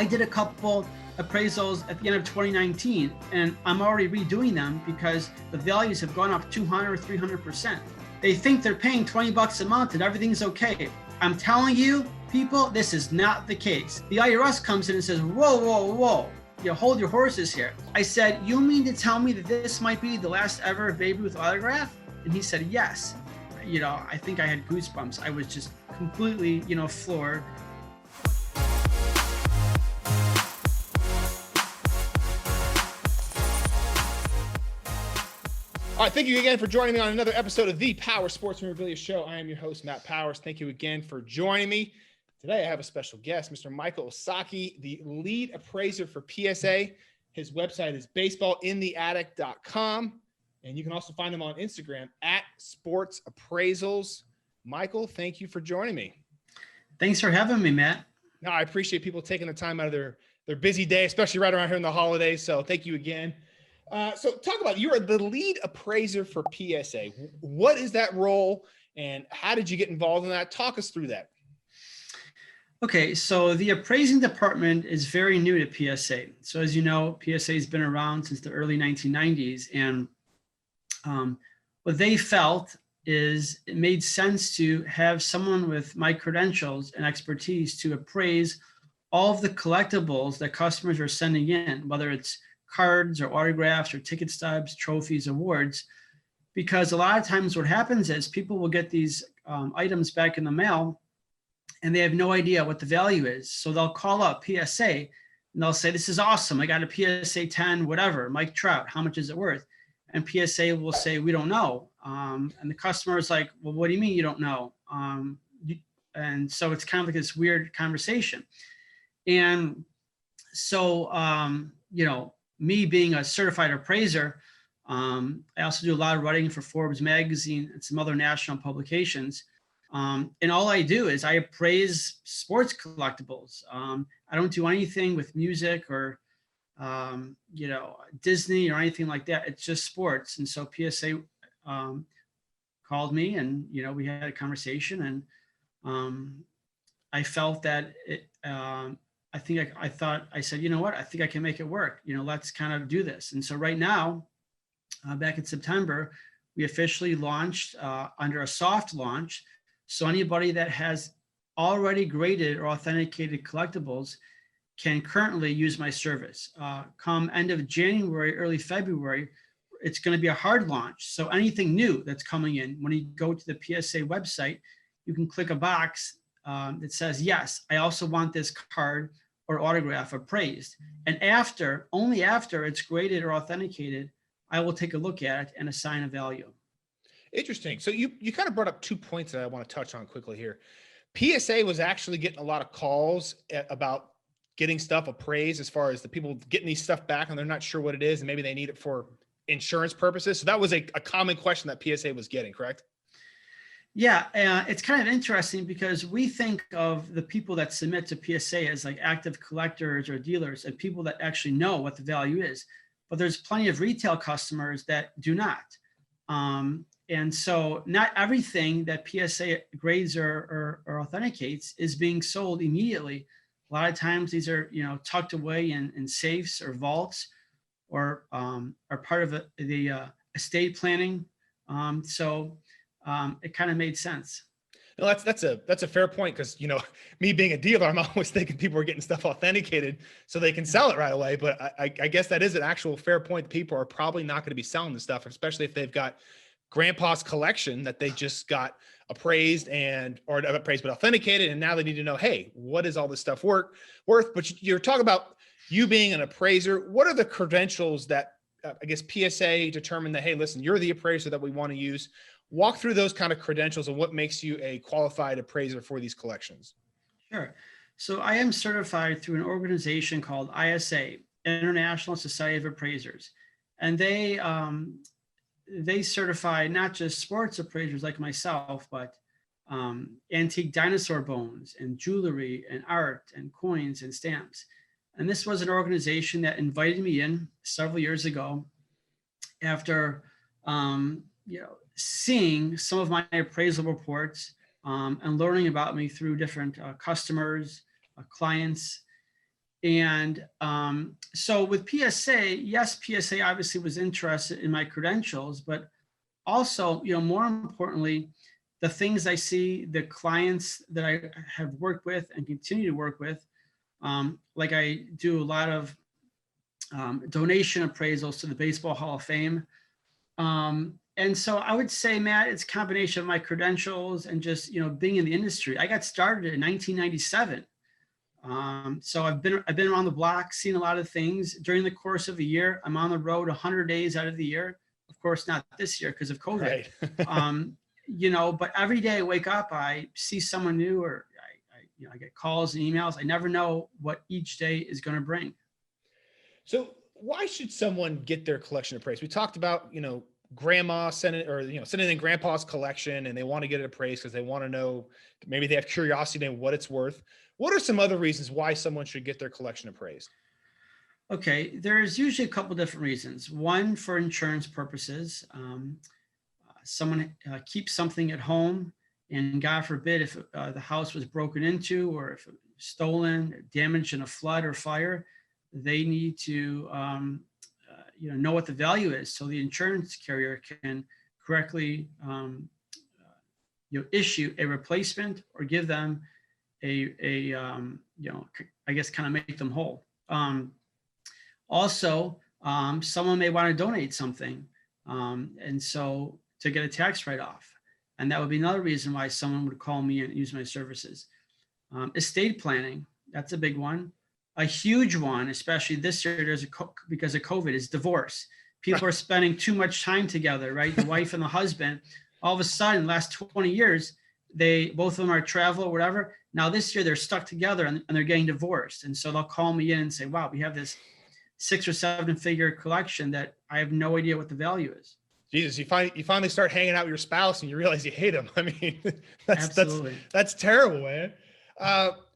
I did a couple appraisals at the end of 2019, and I'm already redoing them because the values have gone up 200 or 300%. They think they're paying 20 bucks a month and everything's okay. I'm telling you, people, this is not the case. The IRS comes in and says, whoa, whoa, whoa, you hold your horses here. I said, you mean to tell me that this might be the last ever Babe Ruth autograph? And he said, yes. I think I had goosebumps. I was just completely, floored. All right, thank you again for joining me on another episode of the Powers Sports Memorabilia Show. I am your host, Matt Powers. Thank you again for joining me. Today, I have a special guest, Mr. Michael Osacky, the lead appraiser for PSA. His website is baseballintheattic.com, and you can also find him on Instagram at Sports Appraisals. Michael, thank you for joining me. Thanks for having me, Matt. No, I appreciate people taking the time out of their busy day, especially right around here in the holidays. So thank you again. So talk about, you are the lead appraiser for PSA. What is that role and how did you get involved in that? Talk us through that. Okay, so the appraising department is very new to PSA. So as you know, PSA has been around since the early 1990s. And what they felt is it made sense to have someone with my credentials and expertise to appraise all of the collectibles that customers are sending in, whether it's cards or autographs or ticket stubs, trophies, awards, because a lot of times what happens is people will get these items back in the mail and they have no idea what the value is. So they'll call up PSA and they'll say, this is awesome. I got a PSA 10, whatever, Mike Trout, how much is it worth? And PSA will say, we don't know. And the customer is like, well, what do you mean you don't know? And so it's kind of like this weird conversation. And so, me being a certified appraiser, I also do a lot of writing for Forbes magazine and some other national publications. And all I do is I appraise sports collectibles. I don't do anything with music or, Disney or anything like that. It's just sports. And so PSA called me and, we had a conversation and I felt that I said, you know what, I think I can make it work. Let's kind of do this. And so right now, back in September, we officially launched under a soft launch. So anybody that has already graded or authenticated collectibles can currently use my service. Come end of January, early February, it's going to be a hard launch. So anything new that's coming in, when you go to the PSA website, you can click a box that says, yes, I also want this card or autograph appraised. And only after it's graded or authenticated, I will take a look at it and assign a value. Interesting. So you kind of brought up 2 points that I want to touch on quickly here. PSA was actually getting a lot of calls about getting stuff appraised, as far as the people getting these stuff back and they're not sure what it is and maybe they need it for insurance purposes. So that was a common question that PSA was getting, correct? Yeah, it's kind of interesting because we think of the people that submit to PSA as like active collectors or dealers and people that actually know what the value is. But there's plenty of retail customers that do not. And so not everything that PSA grades or authenticates is being sold immediately. A lot of times these are, tucked away in safes or vaults or are part of the estate planning. It kind of made sense. No, that's a fair point, because me being a dealer, I'm always thinking people are getting stuff authenticated so they can sell it right away. But I guess that is an actual fair point. People are probably not going to be selling this stuff, especially if they've got grandpa's collection that they just got appraised or appraised but authenticated, and now they need to know, hey, what is all this stuff worth? But you're talking about you being an appraiser. What are the credentials that I guess PSA determined that, hey, listen, you're the appraiser that we want to use? Walk through those kind of credentials and what makes you a qualified appraiser for these collections. Sure. So I am certified through an organization called ISA, International Society of Appraisers. And they certify not just sports appraisers like myself, but antique dinosaur bones and jewelry and art and coins and stamps. And this was an organization that invited me in several years ago after, seeing some of my appraisal reports and learning about me through different customers, clients. And so with PSA, yes, PSA obviously was interested in my credentials, but also, more importantly, the things I see, the clients that I have worked with and continue to work with, like I do a lot of donation appraisals to the Baseball Hall of Fame. And so I would say, Matt, it's a combination of my credentials and just, being in the industry. I got started in 1997. So I've been around the block, seen a lot of things. During the course of a year, I'm on the road 100 days out of the year. Of course, not this year because of COVID. Right. But every day I wake up, I see someone new, or I get calls and emails. I never know what each day is going to bring. So why should someone get their collection appraised? We talked about, grandma sending in grandpa's collection and they want to get it appraised because they want to know, maybe they have curiosity in what it's worth. What are some other reasons why someone should get their collection appraised? Okay, there's usually a couple different reasons. One, for insurance purposes. Someone keeps something at home, and God forbid if the house was broken into or if it was stolen, or damaged in a flood or fire, they need to know what the value is, so the insurance carrier can correctly issue a replacement or give them I guess kind of make them whole. Also, someone may want to donate something, and so to get a tax write-off, and that would be another reason why someone would call me and use my services. Estate planning, that's a big one. A huge one, especially this year, because of COVID, is divorce. People are spending too much time together, right? The wife and the husband. All of a sudden, last 20 years, both of them are travel or whatever. Now this year they're stuck together and they're getting divorced. And so they'll call me in and say, wow, we have this 6 or 7 figure collection that I have no idea what the value is. Jesus, you finally start hanging out with your spouse and you realize you hate them. I mean, that's terrible, man.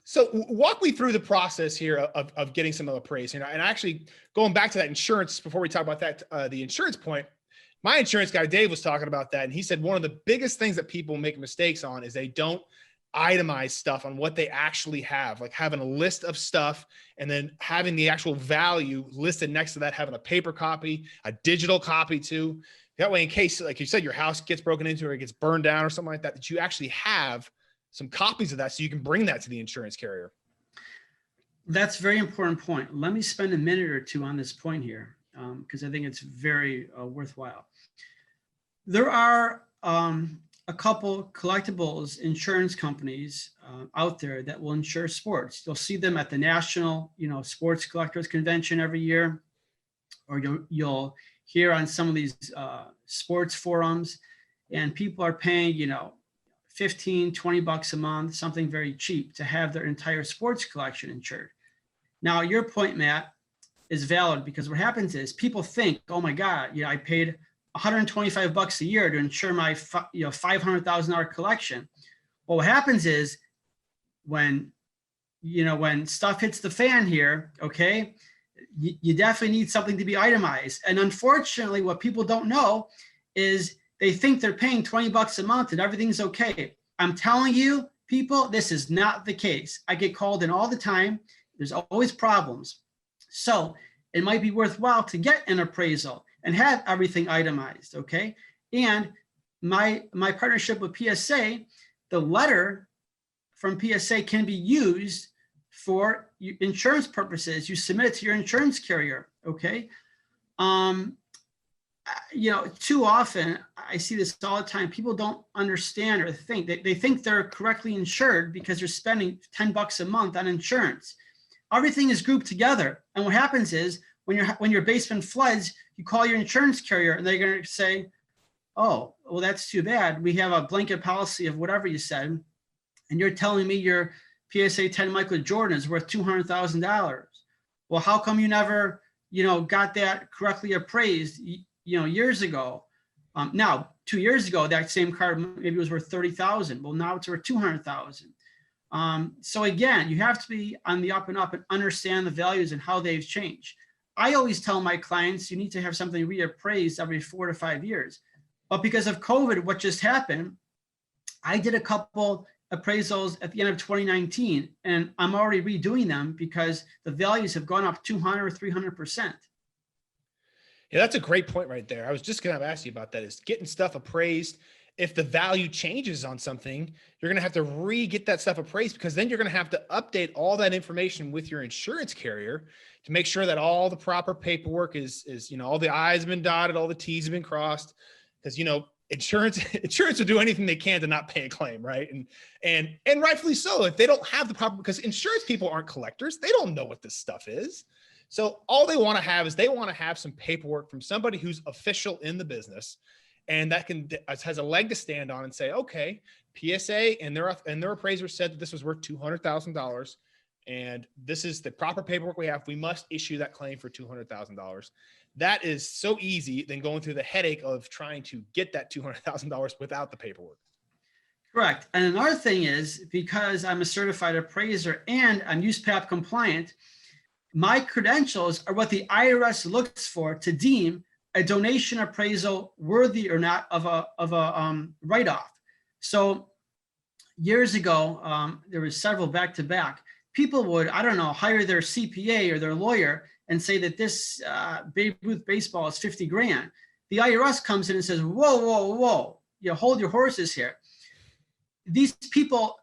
So walk me through the process here of getting some of the appraised. And actually going back to that insurance, before we talk about that, the insurance point, my insurance guy, Dave, was talking about that. And he said, one of the biggest things that people make mistakes on is they don't itemize stuff on what they actually have, like having a list of stuff and then having the actual value listed next to that, having a paper copy, a digital copy too. That way, in case, like you said, your house gets broken into or it gets burned down or something like that, that you actually have some copies of that so you can bring that to the insurance carrier. That's a very important point. Let me spend a minute or two on this point here, because I think it's very worthwhile. There are a couple collectibles insurance companies out there that will insure sports. You'll see them at the National, Sports Collectors Convention every year, or you'll hear on some of these sports forums, and people are paying, $15-20 a month, something very cheap, to have their entire sports collection insured. Now, your point, Matt, is valid, because what happens is people think, oh my God, I paid $125 a year to insure my $500,000 collection. Well, what happens is when stuff hits the fan here, okay, you definitely need something to be itemized. And unfortunately, what people don't know is they think they're paying $20 a month and everything's okay. I'm telling you, people, this is not the case. I get called in all the time. There's always problems. So it might be worthwhile to get an appraisal and have everything itemized, okay? And my partnership with PSA, the letter from PSA can be used for insurance purposes. You submit it to your insurance carrier, okay? Too often, I see this all the time, people don't understand or think, they think they're correctly insured because they're spending $10 a month on insurance. Everything is grouped together. And what happens is when your basement floods, you call your insurance carrier and they're going to say, oh, well, that's too bad. We have a blanket policy of whatever you said. And you're telling me your PSA 10 Michael Jordan is worth $200,000. Well, how come you never, got that correctly appraised, years ago? Now, 2 years ago, that same card maybe was worth $30,000. Well, now it's worth $200,000. So again, you have to be on the up and up and understand the values and how they've changed. I always tell my clients, you need to have something reappraised every 4 to 5 years. But because of COVID, what just happened, I did a couple appraisals at the end of 2019, and I'm already redoing them because the values have gone up 200 or 300%. Yeah, that's a great point right there. I was just going to ask you about that, is getting stuff appraised. If the value changes on something, you're going to have to re-get that stuff appraised, because then you're going to have to update all that information with your insurance carrier to make sure that all the proper paperwork is, all the I's have been dotted, all the T's have been crossed. Because, insurance will do anything they can to not pay a claim, right? And rightfully so. If they don't have the proper, because insurance people aren't collectors, they don't know what this stuff is. So all they want to have is they want to have some paperwork from somebody who's official in the business, and that has a leg to stand on and say, okay, PSA and their appraiser said that this was worth $200,000, and this is the proper paperwork we have. We must issue that claim for $200,000. That is so easy than going through the headache of trying to get that $200,000 without the paperwork. Correct. And another thing is, because I'm a certified appraiser and I'm USPAP compliant, my credentials are what the IRS looks for to deem a donation appraisal worthy or not of a write-off. So years ago, there was several back-to-back. People would, I don't know, hire their CPA or their lawyer and say that this Babe Ruth baseball is 50 grand. The IRS comes in and says, whoa, whoa, whoa, hold your horses here. These people,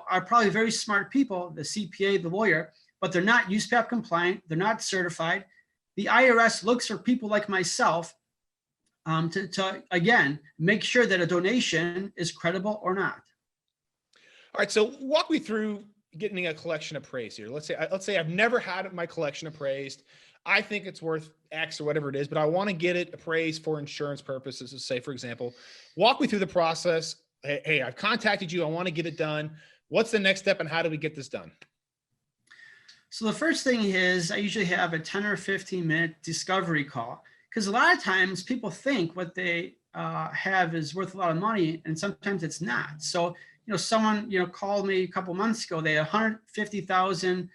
are probably very smart people, the CPA, the lawyer, but they're not USPAP compliant. They're not certified. The IRS looks for people like myself to again, make sure that a donation is credible or not. All right. So walk me through getting a collection appraised here. Let's say I've never had my collection appraised. I think it's worth X or whatever it is, but I want to get it appraised for insurance purposes. So say, for example, walk me through the process. Hey, I've contacted you. I want to get it done. What's the next step and how do we get this done? So the first thing is I usually have a 10 or 15-minute discovery call, because a lot of times people think what they have is worth a lot of money, and sometimes it's not. So, someone, called me a couple months ago. They had 150,000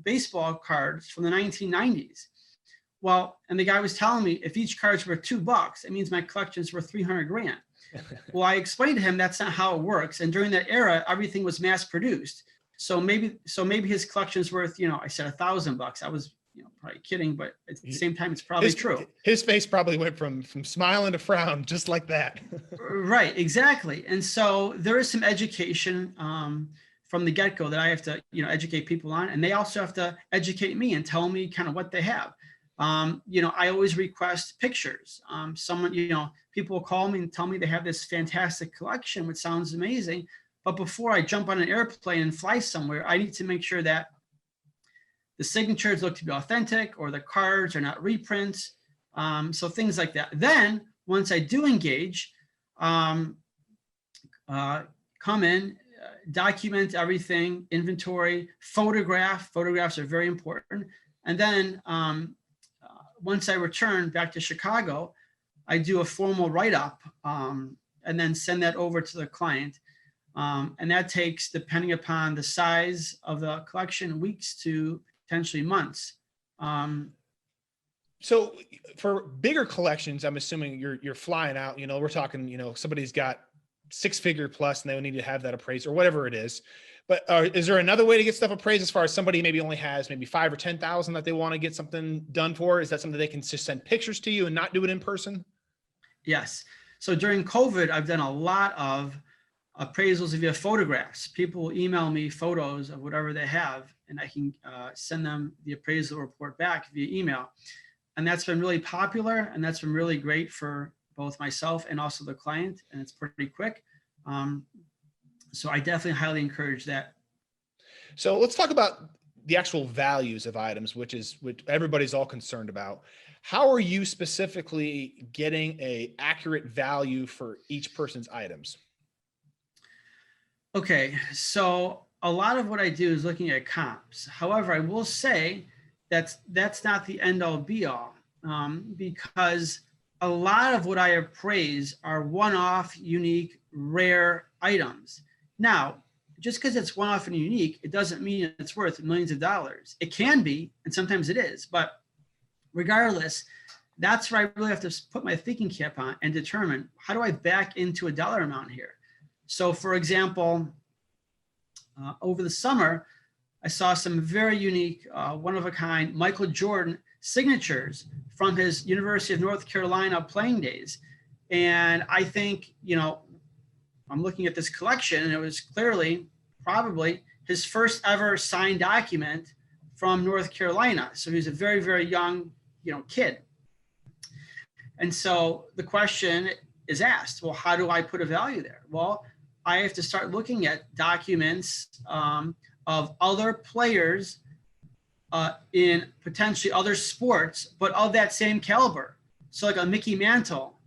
baseball cards from the 1990s. Well, and the guy was telling me if each card's worth $2, it means my collection's worth 300 grand. Well, I explained to him that's not how it works. And during that era, everything was mass produced. So maybe his collection's worth, I said $1,000. I was, probably kidding, but at the same time, it's probably true. His face probably went from smiling to frown just like that. Right, exactly. And so there is some education from the get-go that I have to, educate people on, and they also have to educate me and tell me kind of what they have. I always request pictures. Someone, people will call me and tell me they have this fantastic collection, which sounds amazing. But before I jump on an airplane and fly somewhere, I need to make sure that the signatures look to be authentic or the cards are not reprints. So things like that. Then once I do engage, come in, document everything, inventory, photographs are very important. And then once I return back to Chicago, I do a formal write-up and then send that over to the client. And that takes, depending upon the size of the collection, weeks to potentially months. So for bigger collections, I'm assuming you're flying out, we're talking, somebody's got 6-figure plus and they would need to have that appraised or whatever it is. But is there another way to get stuff appraised as far as somebody maybe only has maybe 5 or 10,000 that they want to get something done for? Is that something they can just send pictures to you and not do it in person? Yes. So during COVID, I've done a lot of appraisals via photographs. People will email me photos of whatever they have, and I can send them the appraisal report back via email. And that's been really popular, and that's been really great for both myself and also the client, and it's pretty quick. So I definitely highly encourage that. So let's talk about the actual values of items, which everybody's all concerned about. How are you specifically getting an accurate value for each person's items? Okay, so a lot of what I do is looking at comps. However, I will say that's not the end all be all, because a lot of what I appraise are one-off, unique, rare items. Now, just because it's one-off and unique, it doesn't mean it's worth millions of dollars. It can be, and sometimes it is, but regardless, that's where I really have to put my thinking cap on and determine, how do I back into a dollar amount here? So for example, over the summer, I saw some very unique, one-of-a-kind Michael Jordan signatures from his University of North Carolina playing days. And I think, I'm looking at this collection, and it was clearly probably his first ever signed document from North Carolina. So he was a very, very young, kid. And so the question is asked, well, how do I put a value there? Well, I have to start looking at documents of other players in potentially other sports, but of that same caliber. So like a Mickey Mantle,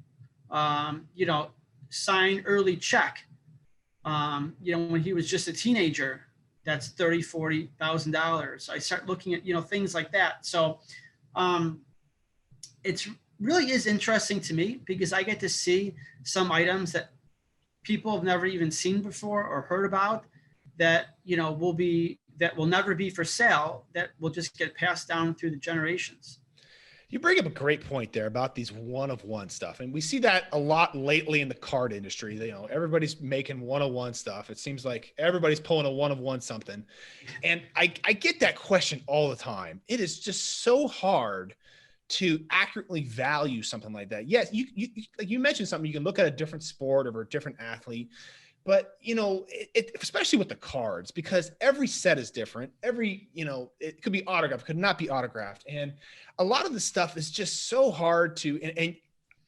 signed early check, when he was just a teenager, that's $30,000, $40,000. I start looking at, things like that. So it's really is interesting to me because I get to see some items that people have never even seen before or heard about that, will never be for sale, that will just get passed down through the generations. You bring up a great point there about these one-of-one stuff. And we see that a lot lately in the card industry. Everybody's making one-of-one stuff. It seems like everybody's pulling a one-of-one something. And I get that question all the time. It is just so hard to accurately value something like that. Yes, you like you mentioned something, you can look at a different sport or a different athlete, but especially with the cards, because every set is different. It could be autographed, could not be autographed. And a lot of the stuff is just so hard to, and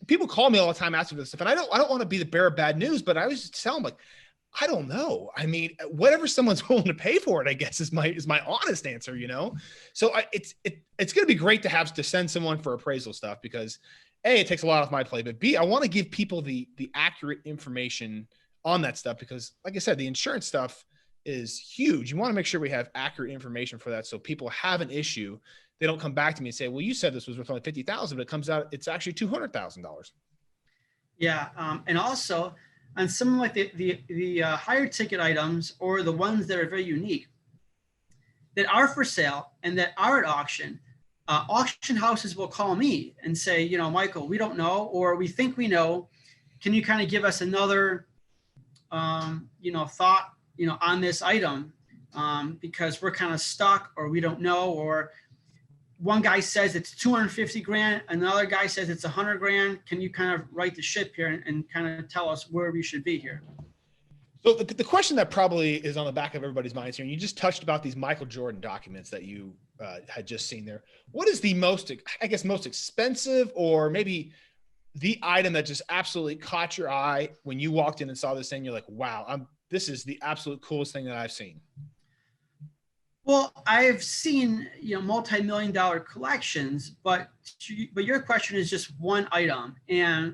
people call me all the time asking for this stuff. And I don't want to be the bearer of bad news, but I was just telling them, like, I don't know. I mean, whatever someone's willing to pay for it, I guess is my honest answer, So it's going to be great to send someone for appraisal stuff because A, it takes a lot off my plate, but B, I want to give people the accurate information on that stuff because, like I said, the insurance stuff is huge. You want to make sure we have accurate information for that. So people have an issue, they don't come back to me and say, well, you said this was worth only $50,000, but it comes out, it's actually $200,000. Yeah. And also, on some like the higher ticket items or the ones that are very unique that are for sale and that are at auction, auction houses will call me and say, Michael, we don't know, or we think we know. Can you kind of give us another, thought, on this item because we're kind of stuck or we don't know, or one guy says it's 250 grand. Another guy says it's 100 grand. Can you kind of right the ship here and kind of tell us where we should be here? So the question that probably is on the back of everybody's minds here, and you just touched about these Michael Jordan documents that you had just seen there. What is the most expensive, or maybe the item that just absolutely caught your eye when you walked in and saw this thing? You're like, wow, this is the absolute coolest thing that I've seen. Well, I've seen, multi-million dollar collections, but your question is just one item. And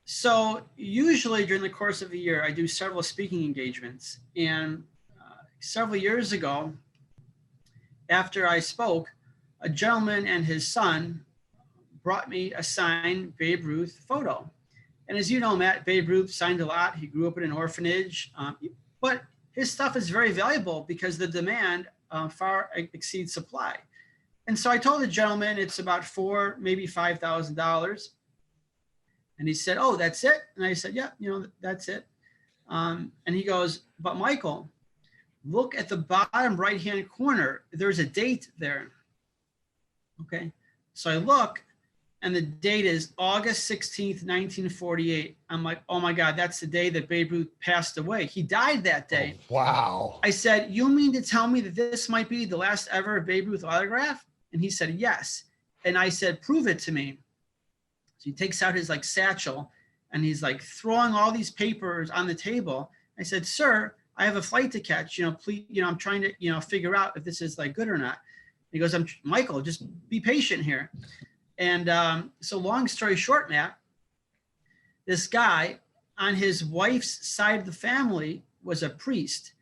so usually during the course of a year, I do several speaking engagements. And several years ago, after I spoke, a gentleman and his son brought me a signed Babe Ruth photo. And as you know, Matt, Babe Ruth signed a lot. He grew up in an orphanage, but his stuff is very valuable because the demand far exceeds supply. And so I told the gentleman it's about $4,000, maybe $5,000. And he said, oh, that's it? And I said, yeah, that's it. And he goes, but Michael, look at the bottom right-hand corner. There's a date there. Okay. So I look, and the date is August 16th, 1948. I'm like, oh my God, that's the day that Babe Ruth passed away. He died that day. Oh, wow. I said, you mean to tell me that this might be the last ever Babe Ruth autograph? And he said, yes. And I said, prove it to me. So he takes out his satchel and he's throwing all these papers on the table. I said, sir, I have a flight to catch, please, I'm trying to, figure out if this is good or not. He goes, Michael, just be patient here. And so long story short, Matt, this guy on his wife's side of the family was a priest.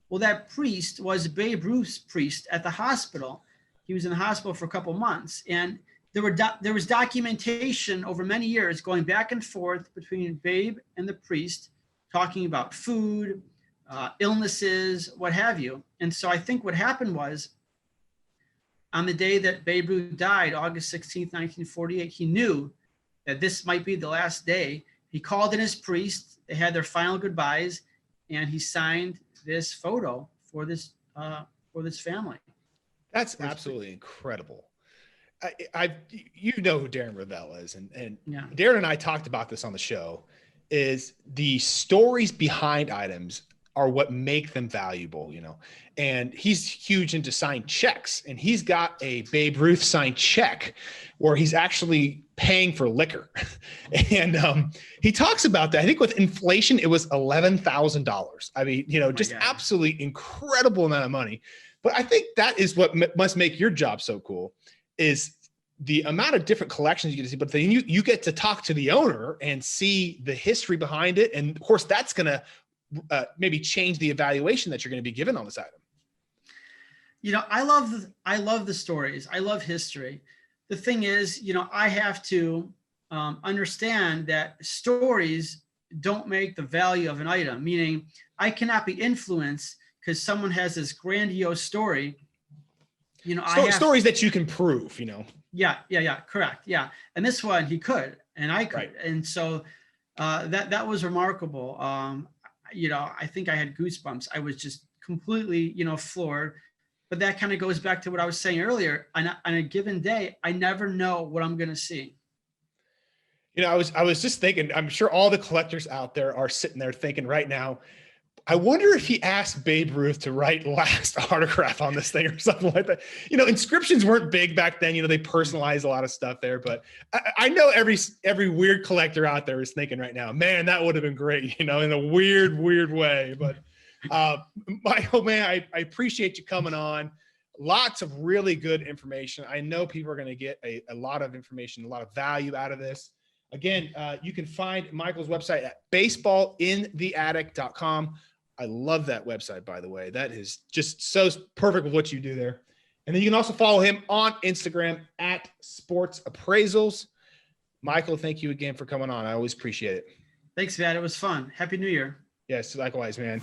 Well, that priest was Babe Ruth's priest at the hospital. He was in the hospital for a couple months. And there was documentation over many years going back and forth between Babe and the priest, talking about food, illnesses, what have you. And so I think what happened was, on the day that Babe Ruth died, August 16th, 1948, he knew that this might be the last day. He called in his priest. They had their final goodbyes. and he signed this photo for this family. That's absolutely incredible. You know who Darren Ravel is, and Yeah. Darren and I talked about this on the show. Is the stories behind items are what make them valuable, and he's huge into signed checks, and he's got a Babe Ruth signed check where he's actually paying for liquor. And he talks about that. I think with inflation, it was $11,000. I mean, just absolutely incredible amount of money. But I think that is what must make your job so cool, is the amount of different collections you get to see, but then you get to talk to the owner and see the history behind it. And of course that's going to maybe change the evaluation that you're going to be given on this item. I love the stories. I love history. The thing is, I have to understand that stories don't make the value of an item, meaning I cannot be influenced because someone has this grandiose story. Stories that you can prove, Yeah, correct. Yeah. And this one he could, and I could. Right. And so that was remarkable. I think I had goosebumps. I was just completely, floored. But that kind of goes back to what I was saying earlier. On a given day, I never know what I'm going to see. I was just thinking, I'm sure all the collectors out there are sitting there thinking right now, I wonder if he asked Babe Ruth to write last autograph on this thing or something like that. Inscriptions weren't big back then. They personalized a lot of stuff there, but I know every weird collector out there is thinking right now, man, that would have been great, in a weird way. But Michael, man, I appreciate you coming on. Lots of really good information. I know people are going to get a lot of information, a lot of value out of this. Again, you can find Michael's website at baseballintheattic.com. I love that website, by the way. That is just so perfect with what you do there. And then you can also follow him on Instagram at Sports Appraisals. Michael, thank you again for coming on. I always appreciate it. Thanks, Matt. It was fun. Happy New Year. Yes, likewise, man.